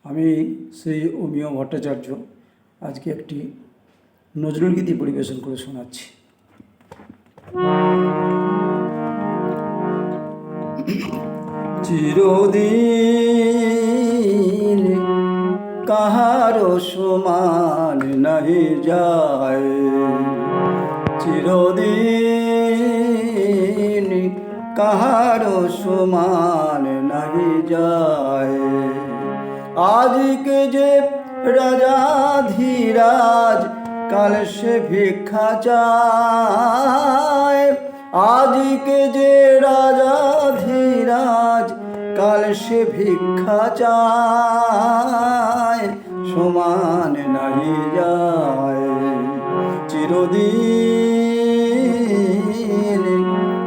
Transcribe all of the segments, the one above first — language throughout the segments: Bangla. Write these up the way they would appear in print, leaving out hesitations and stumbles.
আমি শ্রী অমিয় ভট্টাচার্য আজকে একটি নজরুল গীতি পরিবেশন করে শোনাচ্ছি। চিরদিন কাহারো সমান নাহি যায়, চিরদিন কাহারো সমান নাহি যায়। আজকে যে রাজাধিরাজ কাল সে ভিক্ষা চায়, আজকে যে রাজাধিরাজ কাল সে ভিক্ষা চায়, সমান নাহি যায়। চিরদিন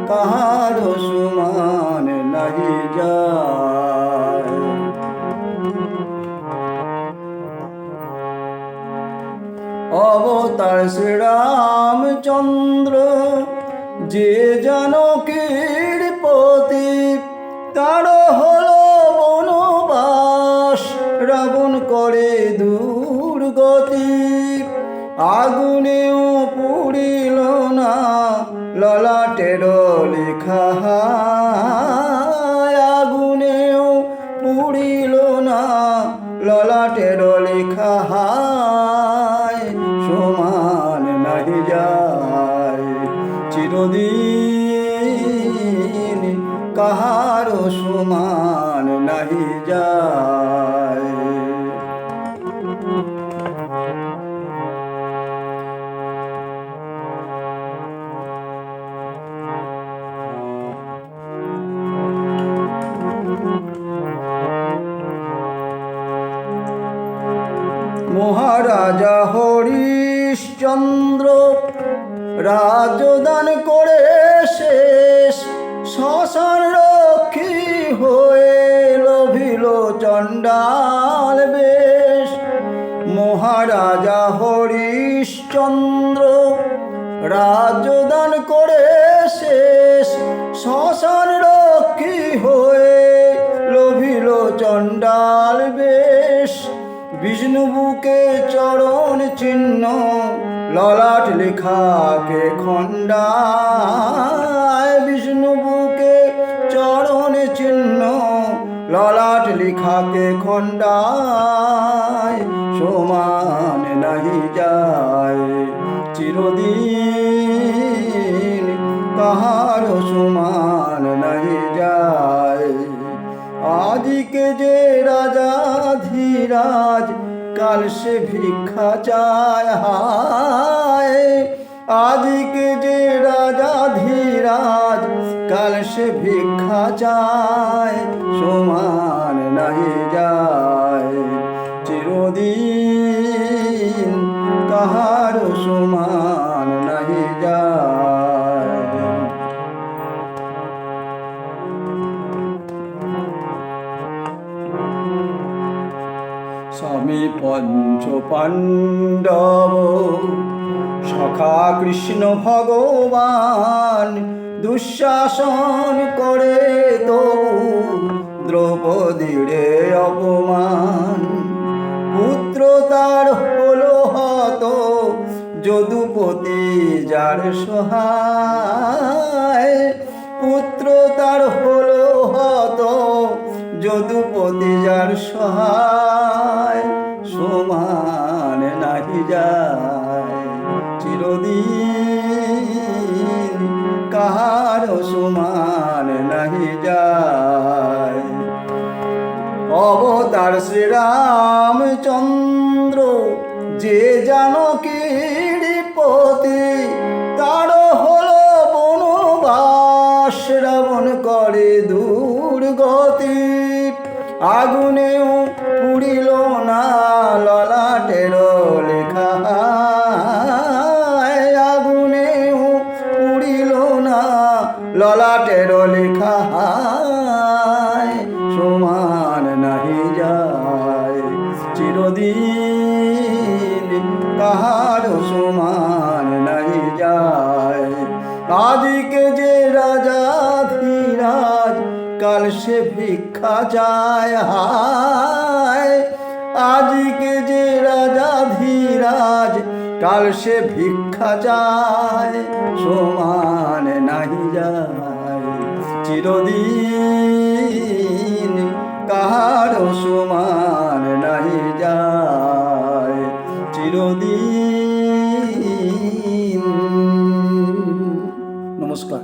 কাহারো সমান নাহি যায়। অবতার শ্রীরামচন্দ্র যে জানকীর পতি, তার হলো বনবাস রাবণ করে দুর্গতি। আগুনেও পুড়িল না ললাটের লেখা, আগুনেও পুড়িল না ললাটের লেখা, সমান নাহি যায়। চিরদিন কাহারো সমান নাহি যায়। মহারাজা হরিশ্চন্দ্র রাজদান করে শেষ, শ্মশান রক্ষী হয়ে লোভিল চণ্ডাল বেশ। মহারাজা হরিশ্চন্দ্র রাজদান করে শেষ, শ্মশান রক্ষী হয়ে লোভিল চণ্ডাল বেশ। বিষ্ণু বুকে চরণ চিহ্ন ললাট লেখাকে খণ্ডায়, বিষ্ণু বুকে চরণ চিহ্ন ললাট লেখাকে খণ্ডায়, সমান নাহি যায়। চিরদিন কাহারো সমান নাহি যায়। আজকে যে রাজাধিরাজ কাল সে ভিক্ষা চায়, হায় আজকে যে রাজাধিরাজ কাল সে ভিক্ষা চায়, সমান নাহি যায়। চিরদিন কাহারো সমান নাহি যায়। স্বামী পঞ্চ পাণ্ডব সখা কৃষ্ণ ভগবান, দুঃশাসন করে তবু দ্রৌপদীর অপমান। পুত্র তার হলো হত যদুপতি যার সহায়, পুত্র তার হলো হত যদুপতি যার সহায়, সমান নাহি যায়। চিরদিন কাহারো সমান নাহি যায়। অবতার শ্রীরামচন্দ্র যে জানকীর পতি, তার হলো বনবাস রাবণ করে দুর্গতি। আগুনেও পুড়িল না ললাটের লেখা, আগুনেও পুড়িল না ললাটের লেখা, সমান নাহি যায়। চিরদিন কাহারো সমান নাহি যায়। আজকে যে রাজাধিরাজ কাল সে ভিক্ষা চায়, হায় আজকে যে রাজাধিরাজ কাল সে ভিক্ষা চায়, সমান নাহি যায় চিরদিন, কাহারো সমান নাহি যায় চিরদিন। নমস্কার।